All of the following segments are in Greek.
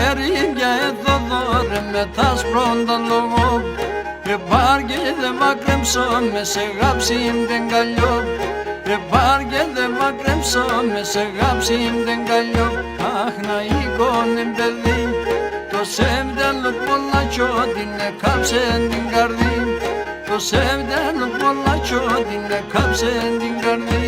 ερήπια εθοδόρε με τα σπρόντα λόγω πάρκε δε βάκρεμψω με σε γάψιμ τεν καλλιό πάρκε δε βάκρεμψω με σε γάψιμ τεν καλλιό αχ να εικόνε παιδί το σεβδέλο πολλά την έκαψεν την καρδί το σεβδέλο πολλά την έκαψεν την καρδί.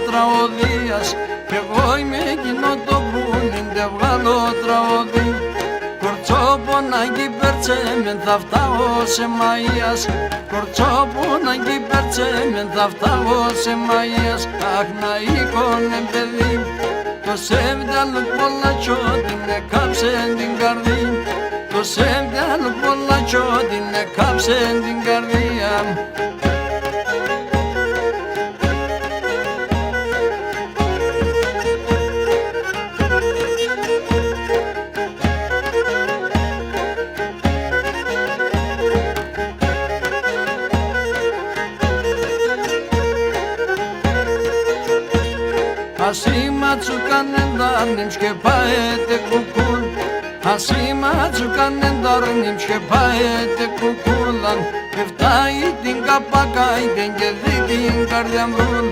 Τραγωδίας εγώ είμαι εκείνο το πουλιν δε βγάλω τραγωδί κορτσόπονάκι περτσέμεν θα φτάω σε Μαΐας κορτσόπονάκι περτσέμεν θα φτάω σε Μαΐας αχ να εικόνε παιδί το σεβδάλο πολλά την έκαψεν την καρδί το σεβδάλο πολλά την έκαψεν την καρδία. Ασίμα τσουκάνεν δάρνιμ και πάετε κουκούλ Ασίμα τσουκάνεν δάρνιμ και πάετε κουκούλαν Εφτάει την καπακάιτεν και δει την καρδιά μρούλ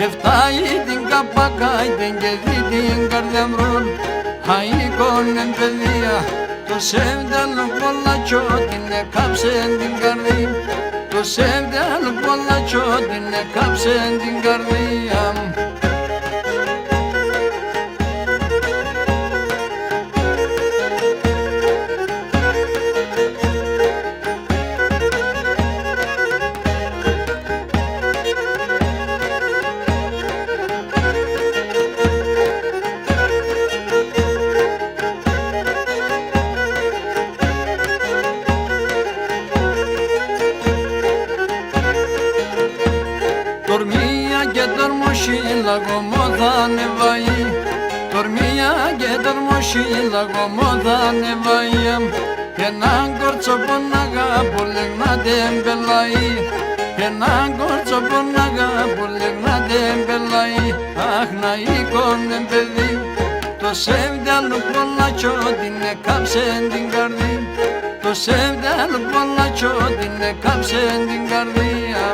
Εφτάει την καπακάιτεν και δει την καρδιά μρούλ Αίκονεν παιδεία το σεβδάλο πολλά την έκαψεν την καρδί το σεβδάλο πολλά την έκαψεν την καρδία. Dormía και dormosíλαγο μόδανε βαΐ Dormía και dormosíλαγο μόδανε βαΐ Έναν κορτσό πον αγάπω λέγνατε μπελαΐ Έναν κορτσό πον αγάπω λέγνατε μπελαΐ Αχ να εικόνε παιδί το σεβδάλο πολλά την έκαψεν την καρδί το σεβδάλο πολλά την έκαψεν την καρδία.